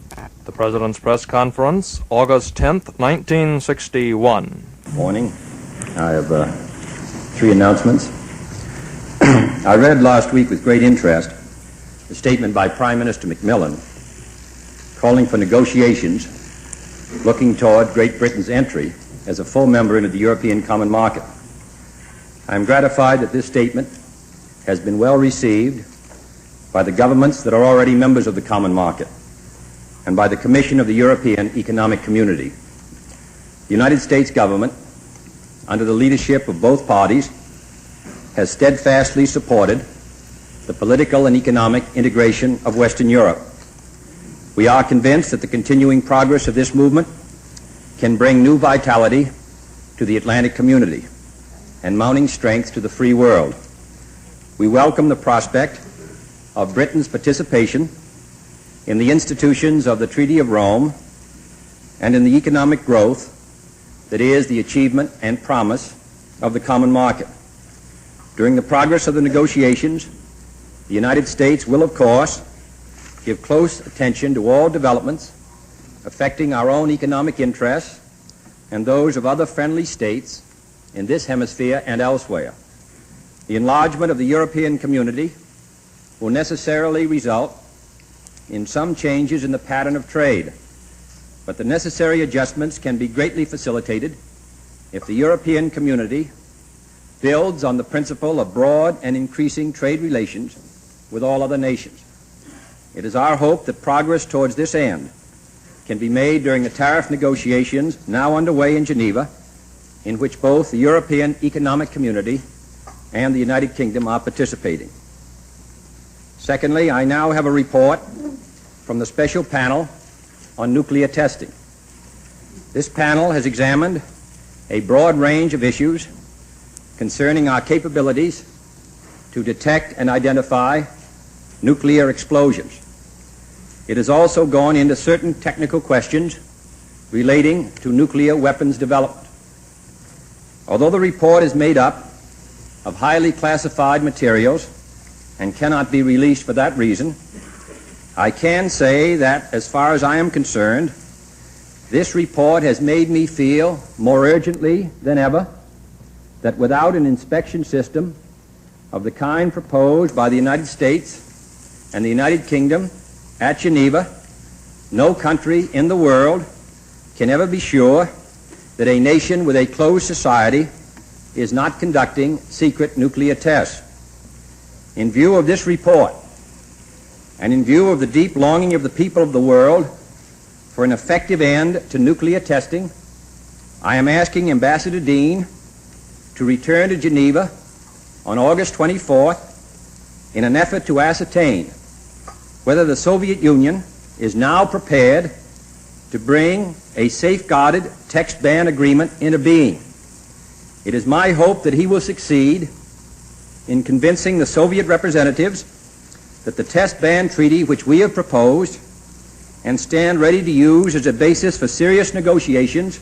The President's Press Conference, August 10th, 1961. Morning. I have three announcements. I read last week with great interest the statement by Prime Minister Macmillan calling for negotiations looking toward Great Britain's entry as a full member into the European Common Market. I am gratified that this statement has been well received by the governments that are already members of the Common Market and by the Commission of the European Economic Community. The United States government, under the leadership of both parties, has steadfastly supported the political and economic integration of Western Europe. We are convinced that the continuing progress of this movement can bring new vitality to the Atlantic community and mounting strength to the free world. We welcome the prospect of Britain's participation in the institutions of the Treaty of Rome and in the economic growth that is the achievement and promise of the common market. During the progress of the negotiations, the United States will, of course, give close attention to all developments affecting our own economic interests and those of other friendly states in this hemisphere and elsewhere. The enlargement of the European community will necessarily result in some changes in the pattern of trade, but the necessary adjustments can be greatly facilitated if the European community builds on the principle of broad and increasing trade relations with all other nations. It is our hope that progress towards this end can be made during the tariff negotiations now underway in Geneva, in which both the European Economic Community and the United Kingdom are participating. Secondly, I now have a report from the Special Panel on Nuclear Testing. This panel has examined a broad range of issues concerning our capabilities to detect and identify nuclear explosions. It has also gone into certain technical questions relating to nuclear weapons development. Although the report is made up of highly classified materials and cannot be released for that reason, I can say that, as far as I am concerned, this report has made me feel more urgently than ever that without an inspection system of the kind proposed by the United States and the United Kingdom at Geneva, no country in the world can ever be sure that a nation with a closed society is not conducting secret nuclear tests. In view of this report, and in view of the deep longing of the people of the world for an effective end to nuclear testing, I am asking Ambassador Dean to return to Geneva on August 24th in an effort to ascertain whether the Soviet Union is now prepared to bring a safeguarded text ban agreement into being. It is my hope that he will succeed in convincing the Soviet representatives that the test ban treaty which we have proposed and stand ready to use as a basis for serious negotiations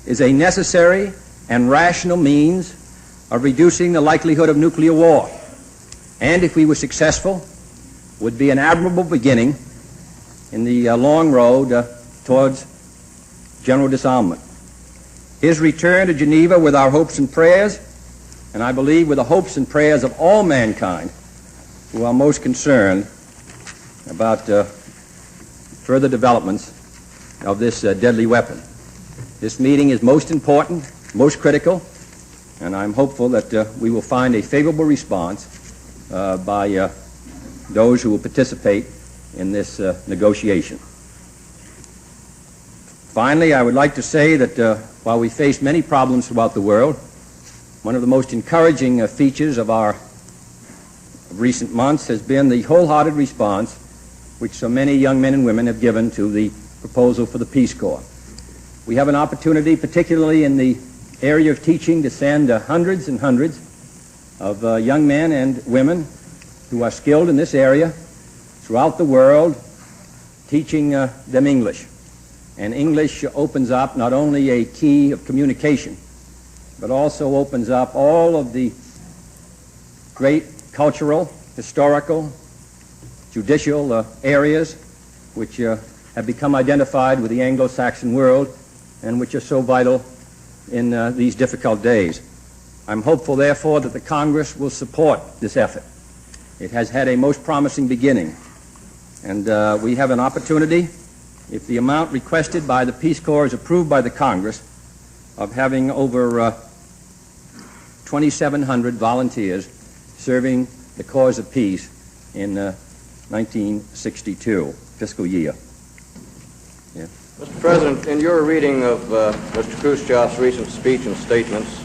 is a necessary and rational means of reducing the likelihood of nuclear war, and if we were successful, would be an admirable beginning in the long road towards general disarmament. His return to Geneva with our hopes and prayers, and I believe with the hopes and prayers of all mankind who are most concerned about further developments of this deadly weapon. This meeting is most important, most critical, and I'm hopeful that we will find a favorable response by those who will participate in this negotiation. Finally, I would like to say that while we face many problems throughout the world, one of the most encouraging features of our recent months has been the wholehearted response which so many young men and women have given to the proposal for the Peace Corps. We have an opportunity, particularly in the area of teaching, to send hundreds and hundreds of young men and women who are skilled in this area throughout the world, teaching them English. And English opens up not only a key of communication, but also opens up all of the great cultural, historical, judicial areas which have become identified with the Anglo-Saxon world and which are so vital in these difficult days. I'm hopeful, therefore, that the Congress will support this effort. It has had a most promising beginning, and we have an opportunity, if the amount requested by the Peace Corps is approved by the Congress, of having over 2,700 volunteers serving the cause of peace in 1962 fiscal year. Yeah. Mr. President, in your reading of Mr. Khrushchev's recent speech and statements,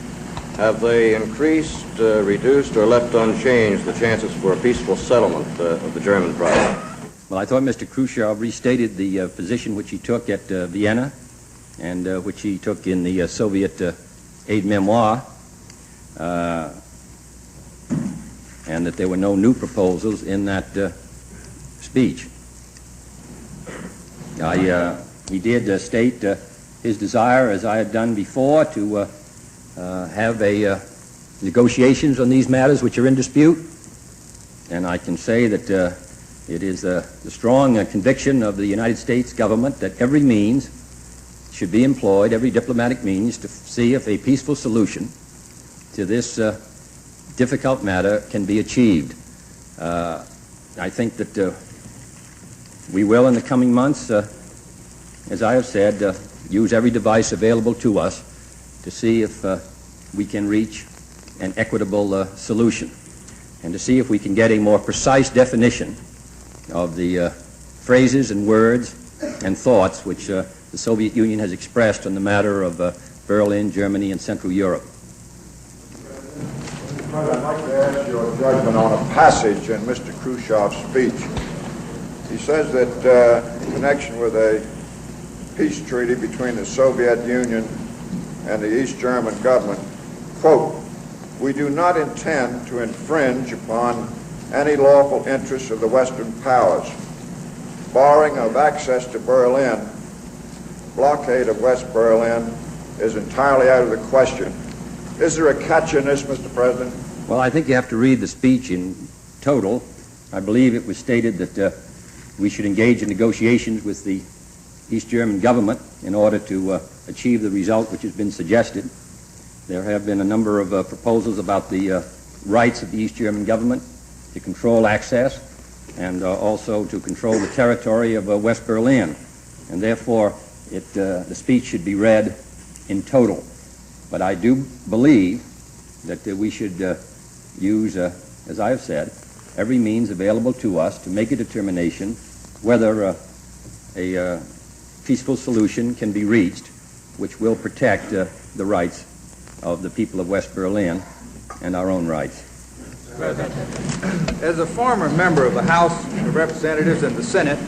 have they increased, reduced, or left unchanged the chances for a peaceful settlement of the German problem? Well, I thought Mr. Khrushchev restated the position which he took at Vienna and which he took in the Soviet aide memoire, and that there were no new proposals in that speech. He did state his desire, as I had done before, to have negotiations on these matters which are in dispute, and I can say that it is the strong conviction of the United States government that every means should be employed, every diplomatic means, to see if a peaceful solution to this difficult matter can be achieved. I think that we will, in the coming months, as I have said, use every device available to us to see if we can reach an equitable solution, and to see if we can get a more precise definition of the phrases and words and thoughts which the Soviet Union has expressed on the matter of Berlin, Germany, and Central Europe. Mr. President, I'd like to ask your judgment on a passage in Mr. Khrushchev's speech. He says that in connection with a peace treaty between the Soviet Union and the East German government, quote, "We do not intend to infringe upon any lawful interests of the Western powers. Barring of access to Berlin, blockade of West Berlin is entirely out of the question." Is there a catch in this, Mr. President? Well, I think you have to read the speech in total. I believe it was stated that we should engage in negotiations with the East German government in order to achieve the result which has been suggested. There have been a number of proposals about the rights of the East German government to control access and also to control the territory of West Berlin. And therefore, the speech should be read in total. But I do believe that we should use, as I have said, every means available to us to make a determination whether a peaceful solution can be reached which will protect the rights of the people of West Berlin and our own rights. President, as a former member of the House of Representatives and the Senate,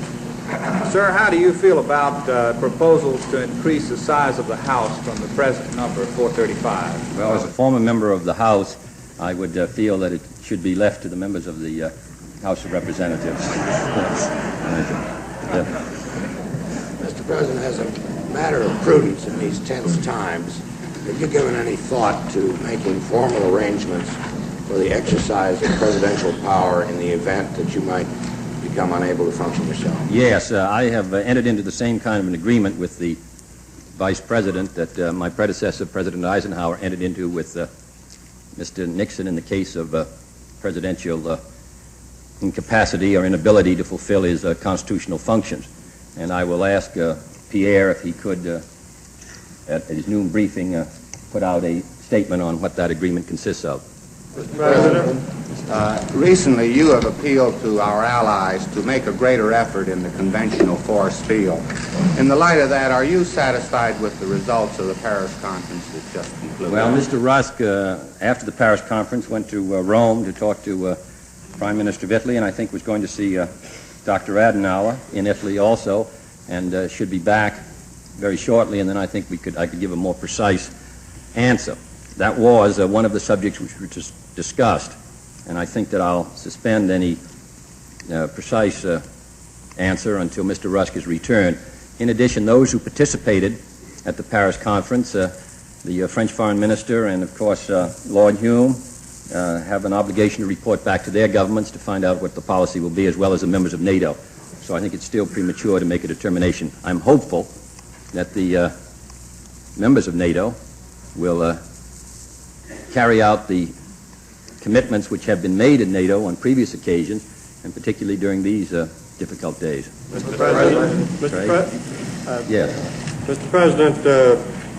sir, how do you feel about proposals to increase the size of the House from the present number, 435? Well, as a former member of the House, I would feel that it should be left to the members of the House of Representatives. Mr. President, as a matter of prudence in these tense times, have you given any thought to making formal arrangements for the exercise of presidential power in the event that you might become unable to function yourself? Yes, I have entered into the same kind of an agreement with the Vice President that my predecessor, President Eisenhower, entered into with Mr. Nixon in the case of presidential incapacity or inability to fulfill his constitutional functions. And I will ask Pierre if he could, at his noon briefing, put out a statement on what that agreement consists of. Mr. President, recently you have appealed to our allies to make a greater effort in the conventional force field. In the light of that, are you satisfied with the results of the Paris conference that just concluded? Well, Mr. Rusk, after the Paris conference, went to Rome to talk to Prime Minister of Italy, and I think was going to see Dr. Adenauer in Italy also, and should be back very shortly, and then I think I could give a more precise answer. That was one of the subjects which were just discussed, and I think that I'll suspend any precise answer until Mr. Rusk is returned. In addition, those who participated at the Paris conference, the French Foreign Minister and, of course, Lord Hume, have an obligation to report back to their governments to find out what the policy will be, as well as the members of NATO. So I think it's still premature to make a determination. I'm hopeful that the members of NATO will carry out the commitments which have been made in NATO on previous occasions, and particularly during these difficult days. Mr. President, Yes. Mr. President,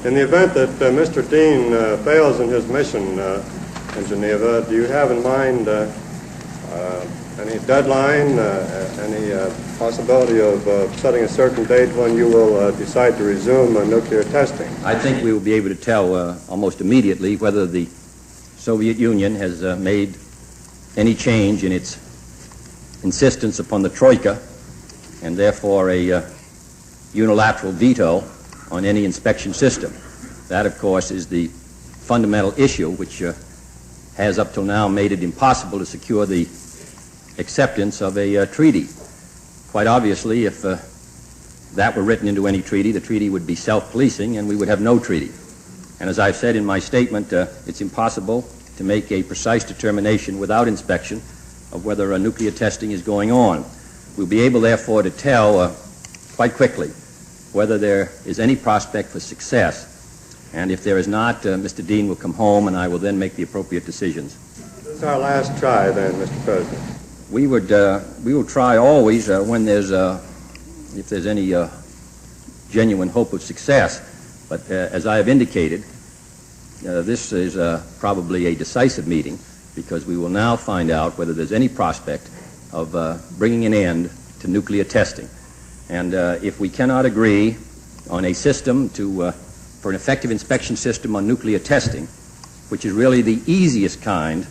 in the event that Mr. Dean fails in his mission in Geneva, do you have in mind any deadline, any possibility of setting a certain date when you will decide to resume nuclear testing? I think we will be able to tell almost immediately whether the Soviet Union has made any change in its insistence upon the Troika, and therefore a unilateral veto on any inspection system. That, of course, is the fundamental issue which has up till now made it impossible to secure the acceptance of a treaty. Quite obviously, if that were written into any treaty, the treaty would be self-policing and we would have no treaty. And as I've said in my statement, it's impossible to make a precise determination without inspection of whether nuclear testing is going on. We'll be able, therefore, to tell quite quickly whether there is any prospect for success. And if there is not, Mr. Dean will come home and I will then make the appropriate decisions. This is our last try then, Mr. President. We will try always when there's if there's any genuine hope of success. But as I have indicated, this is probably a decisive meeting, because we will now find out whether there's any prospect of bringing an end to nuclear testing. And if we cannot agree on a system for an effective inspection system on nuclear testing, which is really the easiest kind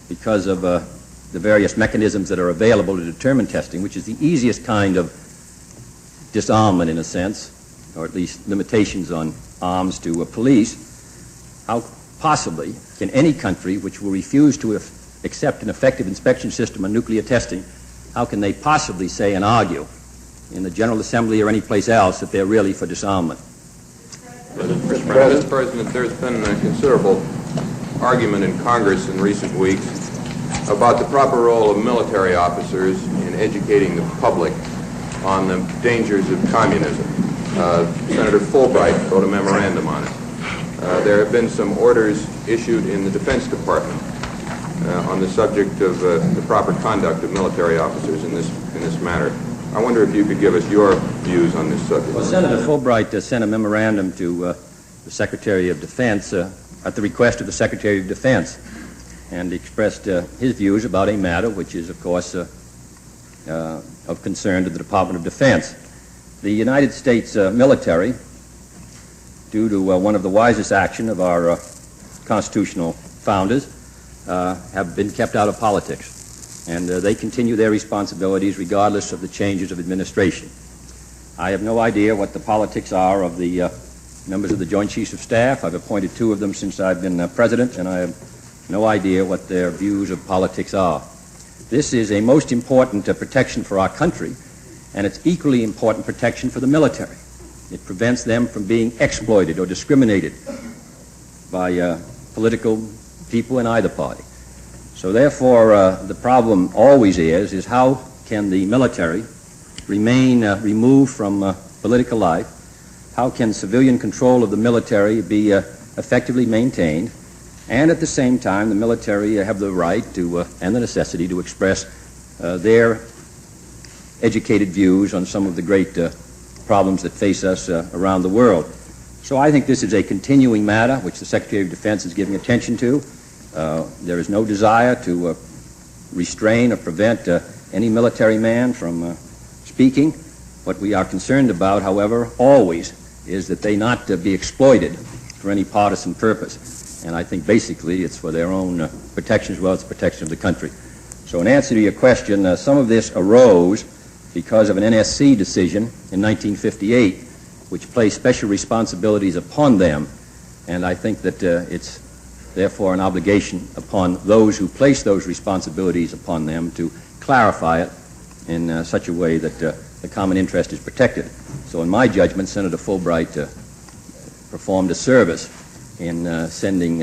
because of the various mechanisms that are available to determine testing, which is the easiest kind of disarmament in a sense, or at least limitations on arms to police, how possibly can any country which will refuse to accept an effective inspection system on nuclear testing, how can they possibly say and argue in the General Assembly or any place else that they're really for disarmament? Mr. President, there's been a considerable argument in Congress in recent weeks about the proper role of military officers in educating the public on the dangers of communism. Senator Fulbright wrote a memorandum on it. There have been some orders issued in the Defense Department on the subject of the proper conduct of military officers in this matter. I wonder if you could give us your views on this subject. Well, Senator Fulbright sent a memorandum to the Secretary of Defense at the request of the Secretary of Defense, and expressed his views about a matter which is, of course, of concern to the Department of Defense. The United States military, due to one of the wisest action of our constitutional founders, have been kept out of politics. And they continue their responsibilities regardless of the changes of administration. I have no idea what the politics are of the members of the Joint Chiefs of Staff. I've appointed 2 of them since I've been president, and I have no idea what their views of politics are. This is a most important protection for our country, and it's equally important protection for the military. It prevents them from being exploited or discriminated by political people in either party. So therefore, the problem always is how can the military remain removed from political life? How can civilian control of the military be effectively maintained? And at the same time, the military have the right to and the necessity to express their educated views on some of the great problems that face us around the world. So I think this is a continuing matter which the Secretary of Defense is giving attention to. There is no desire to restrain or prevent any military man from speaking. What we are concerned about, however, always is that they not be exploited for any partisan purpose. And I think basically it's for their own protection as well as protection of the country. So in answer to your question, some of this arose because of an NSC decision in 1958 which placed special responsibilities upon them. And I think that it's therefore an obligation upon those who place those responsibilities upon them to clarify it in such a way that the common interest is protected. So in my judgment, Senator Fulbright performed a service in sending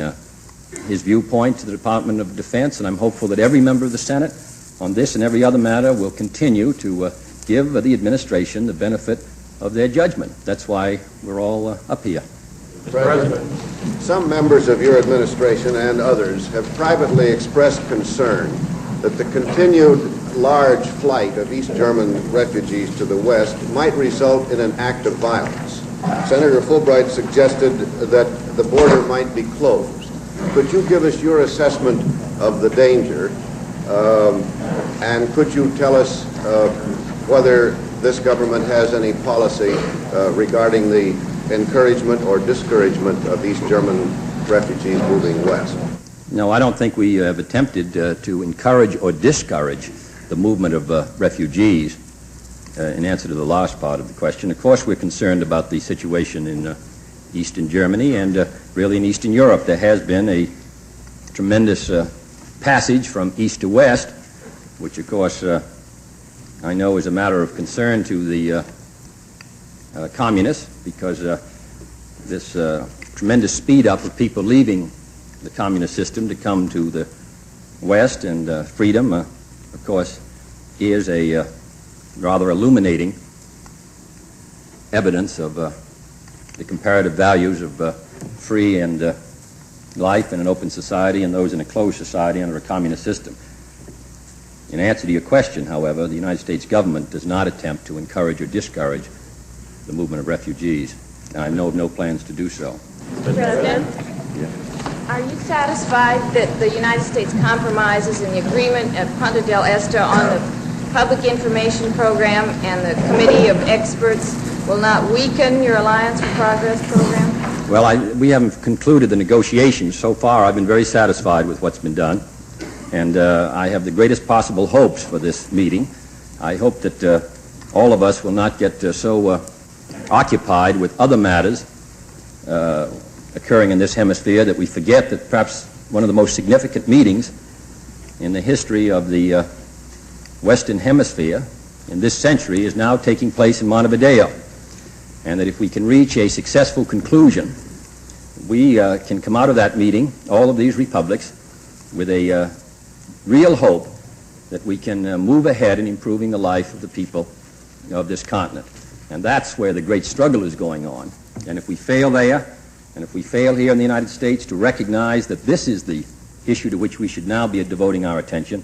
his viewpoint to the Department of Defense, and I'm hopeful that every member of the Senate on this and every other matter will continue to give the administration the benefit of their judgment. That's why we're all up here. President, some members of your administration and others have privately expressed concern that the continued large flight of East German refugees to the West might result in an act of violence. Senator Fulbright suggested that the border might be closed. Could you give us your assessment of the danger, and could you tell us whether this government has any policy regarding the encouragement or discouragement of East German refugees moving west? No, I don't think we have attempted to encourage or discourage the movement of refugees in answer to the last part of the question. Of course, we're concerned about the situation in Eastern Germany and really in Eastern Europe. There has been a tremendous passage from east to west, which, of course, I know is a matter of concern to the communists, because this tremendous speed up of people leaving the communist system to come to the West and freedom, of course, is a rather illuminating evidence of the comparative values of free and life in an open society and those in a closed society under a communist system. In answer to your question, however, the United States government does not attempt to encourage or discourage the movement of refugees, and I know of no plans to do so. President, are you satisfied that the United States compromises in the agreement at Punta del Este on the public information program and the committee of experts will not weaken your Alliance for Progress program? Well, we haven't concluded the negotiations. So far, I've been very satisfied with what's been done, and I have the greatest possible hopes for this meeting. I hope that all of us will not get so occupied with other matters occurring in this hemisphere that we forget that perhaps one of the most significant meetings in the history of the Western Hemisphere in this century is now taking place in Montevideo, and that if we can reach a successful conclusion, we can come out of that meeting, all of these republics, with a real hope that we can move ahead in improving the life of the people of this continent. And that's where the great struggle is going on. And if we fail there, and if we fail here in the United States to recognize that this is the issue to which we should now be devoting our attention,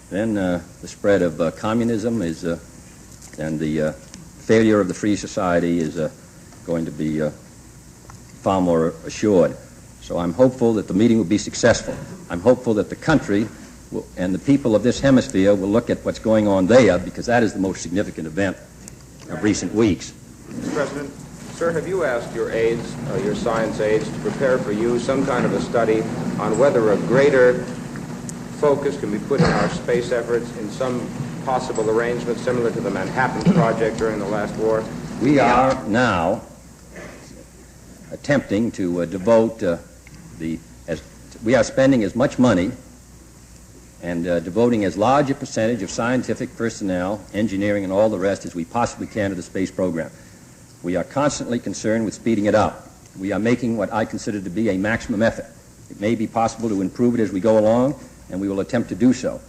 then the spread of communism is, and the failure of the free society is going to be far more assured. So I'm hopeful that the meeting will be successful. I'm hopeful that the country and the people of this hemisphere will look at what's going on there, because that is the most significant event of recent weeks. Mr. President, sir, have you asked your aides, your science aides, to prepare for you some kind of a study on whether a greater focus can be put in our space efforts in some possible arrangement similar to the Manhattan Project during the last war? We are now attempting to devote we are spending as much money and devoting as large a percentage of scientific personnel, engineering, and all the rest as we possibly can to the space program. We are constantly concerned with speeding it up. We are making what I consider to be a maximum effort. It may be possible to improve it as we go along, and we will attempt to do so.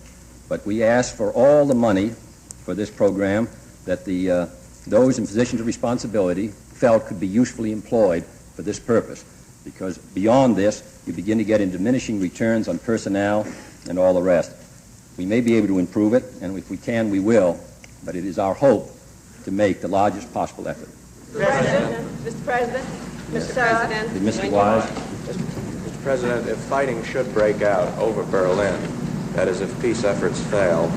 But we ask for all the money for this program that those in positions of responsibility felt could be usefully employed for this purpose, because beyond this, you begin to get in diminishing returns on personnel and all the rest. We may be able to improve it, and if we can, we will, but it is our hope to make the largest possible effort. Mr. President, Mr. President. Mr. Wise? Mr. President, if fighting should break out over Berlin, that is, if peace efforts fail,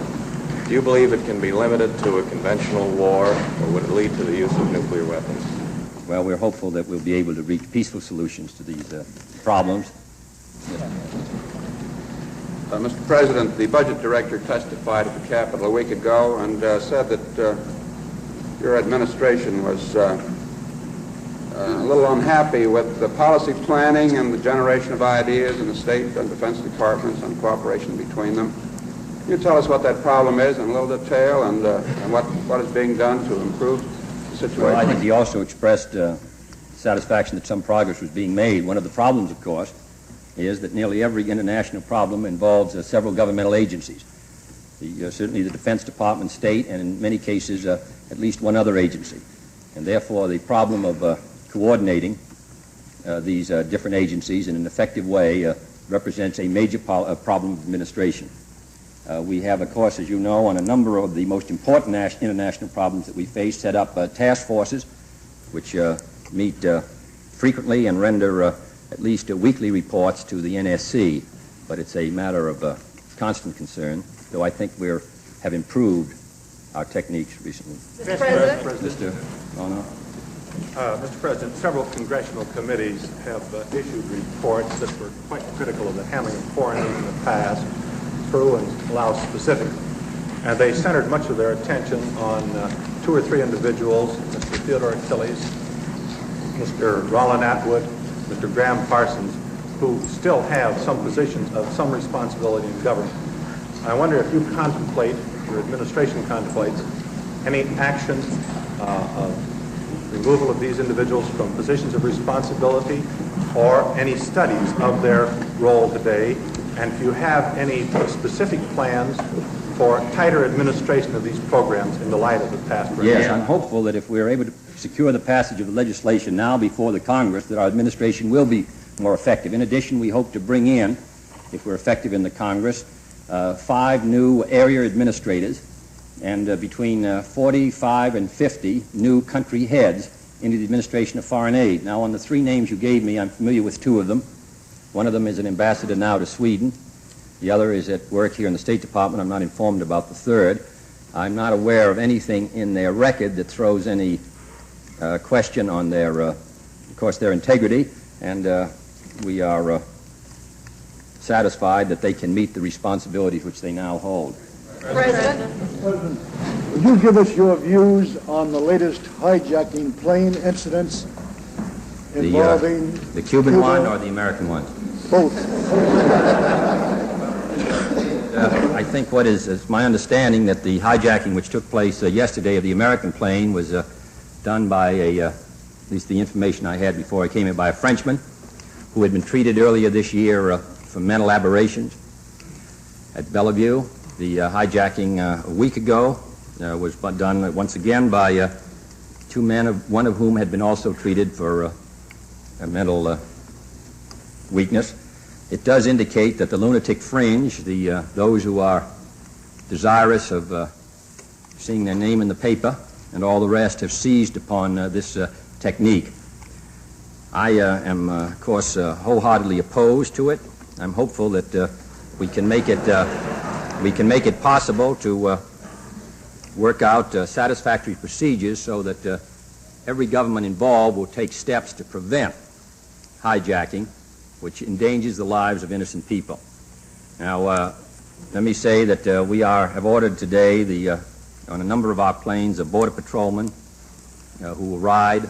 do you believe it can be limited to a conventional war, or would it lead to the use of nuclear weapons? Well, we're hopeful that we'll be able to reach peaceful solutions to these problems. Mr. President, the budget director testified at the Capitol a week ago and said that your administration was a little unhappy with the policy planning and the generation of ideas in the State and Defense Departments and cooperation between them. Can you tell us what that problem is in a little detail and what is being done to improve the situation? Well, I think he also expressed satisfaction that some progress was being made. One of the problems, of course, is that nearly every international problem involves several governmental agencies. certainly the Defense Department, State, and in many cases at least one other agency. And therefore the problem of coordinating these different agencies in an effective way represents a major problem of administration. We have, of course, as you know, on a number of the most important international problems that we face, set up task forces which meet frequently and render at least weekly reports to the NSC. But it's a matter of constant concern, though I think we have improved our techniques recently. Mr. President? Mr. Rono? Mr. President, several congressional committees have issued reports that were quite critical of the handling of foreigners in the past, Peru and Laos specifically. And they centered much of their attention on 2 or 3 individuals, Mr. Theodore Achilles, Mr. Roland Atwood, Mr. Graham Parsons, who still have some positions of some responsibility in government. I wonder if you contemplate, your administration contemplates, any action of removal of these individuals from positions of responsibility or any studies of their role today, and if you have any specific plans for tighter administration of these programs in the light of the past. Yes, I'm hopeful that if we're able to secure the passage of the legislation now before the Congress, that our administration will be more effective. In addition, we hope to bring in, if we're effective in the Congress, 5 new area administrators and between 45 and 50 new country heads into the administration of foreign aid. Now, on the 3 names you gave me, I'm familiar with 2 of them. One of them is an ambassador now to Sweden. The other is at work here in the State Department. I'm not informed about the third. I'm not aware of anything in their record that throws any question on their, of course, their integrity, and we are satisfied that they can meet the responsibilities which they now hold. President, would you give us your views on the latest hijacking plane incidents involving the Cuban one or the American one? Both. I think what is my understanding that the hijacking which took place yesterday of the American plane was done by at least the information I had before I came in, by a Frenchman who had been treated earlier this year for mental aberrations at Bellevue. The hijacking a week ago was done once again by 2 men, one of whom had been also treated for a mental weakness. It does indicate that the lunatic fringe, those who are desirous of seeing their name in the paper and all the rest, have seized upon this technique. I am, of course, wholeheartedly opposed to it. I'm hopeful that we can make it possible to work out satisfactory procedures so that every government involved will take steps to prevent hijacking, which endangers the lives of innocent people. Now, let me say that we have ordered today on a number of our planes a border patrolman who will ride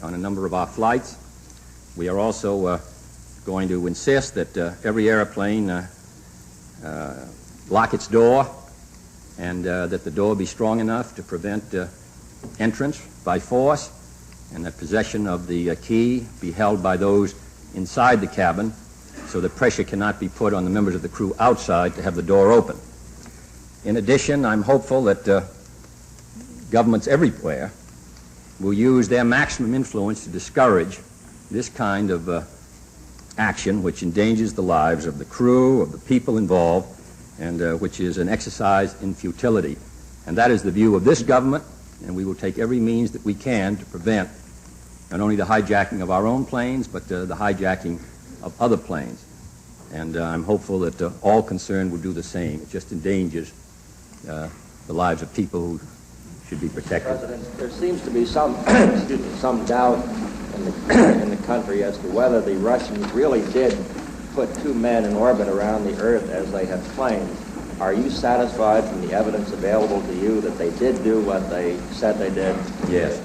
on a number of our flights. We are also going to insist that every airplane lock its door and that the door be strong enough to prevent entrance by force, and that possession of the key be held by those inside the cabin so that pressure cannot be put on the members of the crew outside to have the door open. In addition, I'm hopeful that governments everywhere will use their maximum influence to discourage this kind of action which endangers the lives of the crew, of the people involved, and which is an exercise in futility. And that is the view of this government, and we will take every means that we can to prevent not only the hijacking of our own planes, but the hijacking of other planes. And I'm hopeful that all concerned will do the same. It just endangers the lives of people who should be protected. President, there seems to be some, some doubt in the country as to whether the Russians really did put 2 men in orbit around the Earth as they have claimed. Are you satisfied from the evidence available to you that they did do what they said they did? Yes.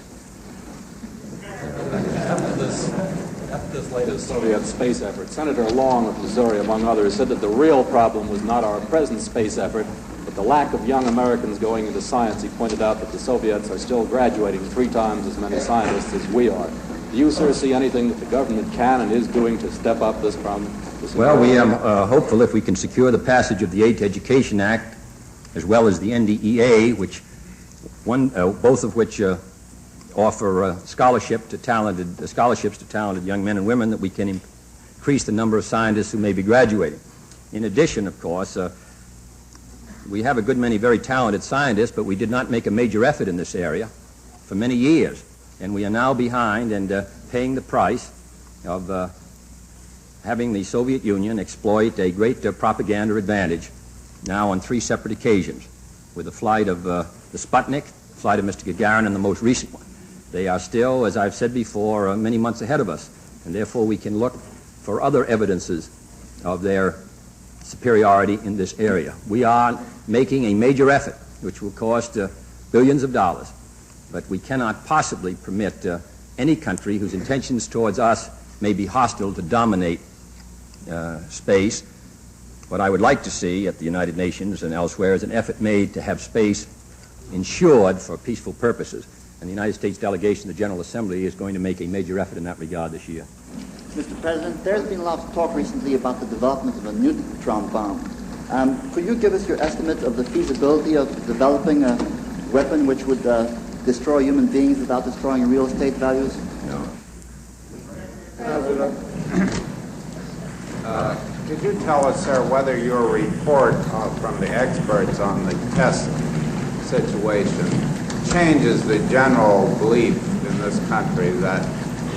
After this latest Soviet space effort, Senator Long of Missouri, among others, said that the real problem was not our present space effort, but the lack of young Americans going into science. He pointed out that the Soviets are still graduating 3 times as many scientists as we are. Do you, sir, see anything that the government can and is doing to step up this problem? Well, we are hopeful if we can secure the passage of the 8th Education Act as well as the NDEA, both of which offer scholarships to talented young men and women, that we can increase the number of scientists who may be graduating. In addition, of course, we have a good many very talented scientists, but we did not make a major effort in this area for many years, and we are now behind and paying the price of having the Soviet Union exploit a great propaganda advantage now on 3 separate occasions, with the flight of the Sputnik, the flight of Mr. Gagarin, and the most recent one. They are still, as I've said before, many months ahead of us, and therefore we can look for other evidences of their superiority in this area. We are making a major effort, which will cost billions of dollars, but we cannot possibly permit any country whose intentions towards us may be hostile to dominate space. What I would like to see at the United Nations and elsewhere is an effort made to have space insured for peaceful purposes. And the United States delegation to the General Assembly is going to make a major effort in that regard this year. Mr. President, there's been a lot of talk recently about the development of a neutron bomb. Could you give us your estimate of the feasibility of developing a weapon which would destroy human beings without destroying real estate values? No. Could you tell us, sir, whether your report from the experts on the test situation changes the general belief in this country that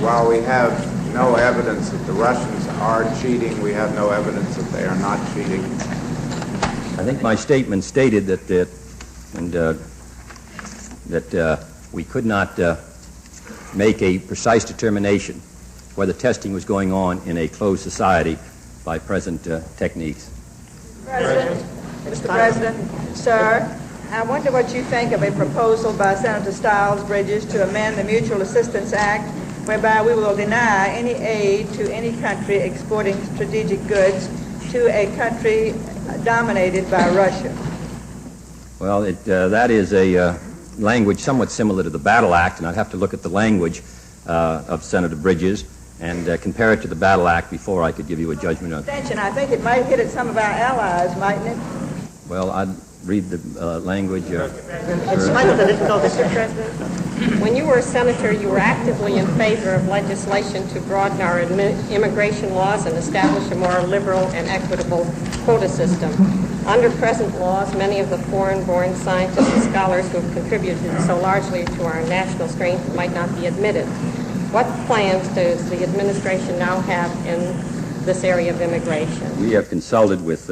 while we have no evidence that the Russians are cheating, we have no evidence that they are not cheating? I think my statement stated that we could not make a precise determination whether testing was going on in a closed society by present techniques. Mr. President, sir, I wonder what you think of a proposal by Senator Stiles Bridges to amend the Mutual Assistance Act, whereby we will deny any aid to any country exporting strategic goods to a country dominated by Russia. Well, that is a language somewhat similar to the Battle Act, and I'd have to look at the language of Senator Bridges and compare it to the Battle Act before I could give you a judgment on it. I think it might hit at some of our allies, mightn't it? Well, I'd read the language. It's quite a difficult, Mr. President. When you were a senator, you were actively in favor of legislation to broaden our immigration laws and establish a more liberal and equitable quota system. Under present laws, many of the foreign-born scientists and scholars who have contributed so largely to our national strength might not be admitted. What plans does the administration now have in this area of immigration? We have consulted with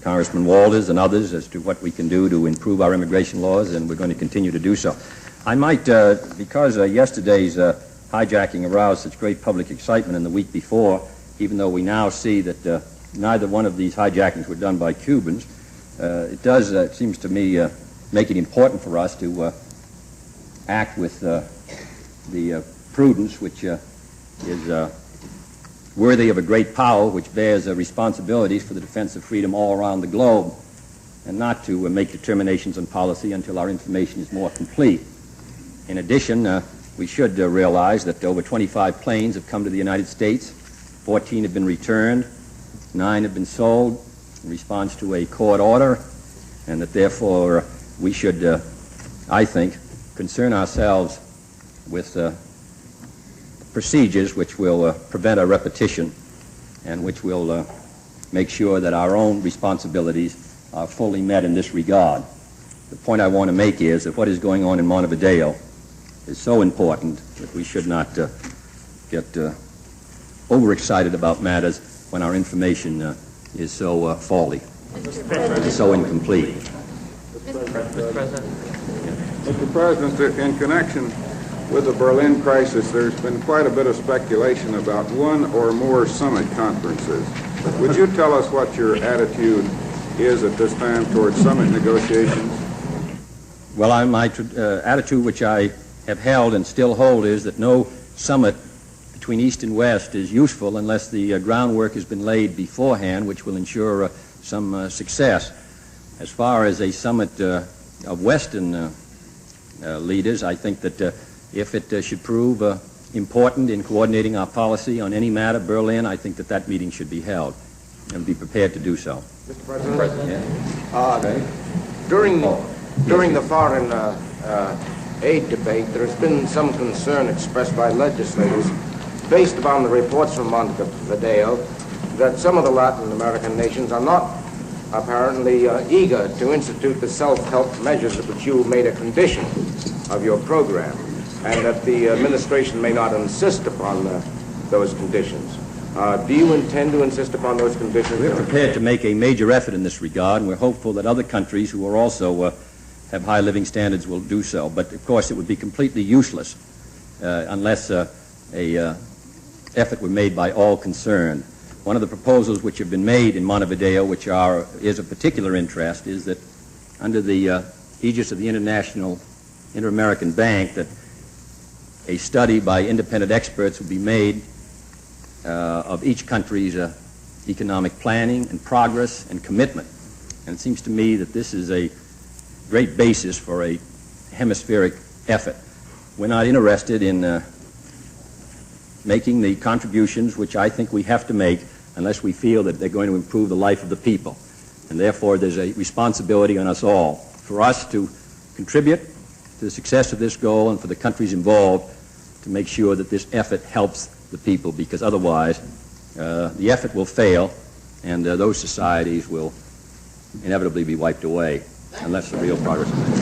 Congressman Walters and others as to what we can do to improve our immigration laws, and we're going to continue to do so. I might, because yesterday's hijacking aroused such great public excitement in the week before, even though we now see that neither one of these hijackings were done by Cubans, it does, it seems to me, make it important for us to act with the prudence which is worthy of a great power which bears responsibilities for the defense of freedom all around the globe, and not to make determinations on policy until our information is more complete. In addition, we should realize that over 25 planes have come to the United States, 14 have been returned, 9 have been sold in response to a court order, and that therefore we should, I think, concern ourselves with procedures which will prevent a repetition and which will make sure that our own responsibilities are fully met in this regard. The point I want to make is that what is going on in Montevideo is so important that we should not get overexcited about matters when our information is so faulty, so incomplete. Mr. President, in connection with the Berlin crisis, there's been quite a bit of speculation about one or more summit conferences. Would you tell us what your attitude is at this time towards summit negotiations? Well, my attitude, which I have held and still hold, is that no summit between East and West is useful unless the groundwork has been laid beforehand, which will ensure some success. As far as a summit of Western leaders, I think that if it should prove important in coordinating our policy on any matter, Berlin, I think that that meeting should be held and be prepared to do so. Mr. President? Yeah. During the foreign aid debate, there has been some concern expressed by legislators based upon the reports from Montevideo that some of the Latin American nations are not apparently eager to institute the self-help measures which you made a condition of your program, and that the administration may not insist upon those conditions. Do you intend to insist upon those conditions? We're prepared to make a major effort in this regard, and we're hopeful that other countries who are also have high living standards will do so. But, of course, it would be completely useless unless an effort were made by all concerned. One of the proposals which have been made in Montevideo, which is of particular interest, is that under the aegis of the Inter-American Bank, that a study by independent experts would be made of each country's economic planning and progress and commitment. And it seems to me that this is a great basis for a hemispheric effort. We're not interested in making the contributions which I think we have to make unless we feel that they're going to improve the life of the people. And therefore, there's a responsibility on us all for us to contribute to the success of this goal and for the countries involved to make sure that this effort helps the people, because otherwise the effort will fail and those societies will inevitably be wiped away unless the real progress is made.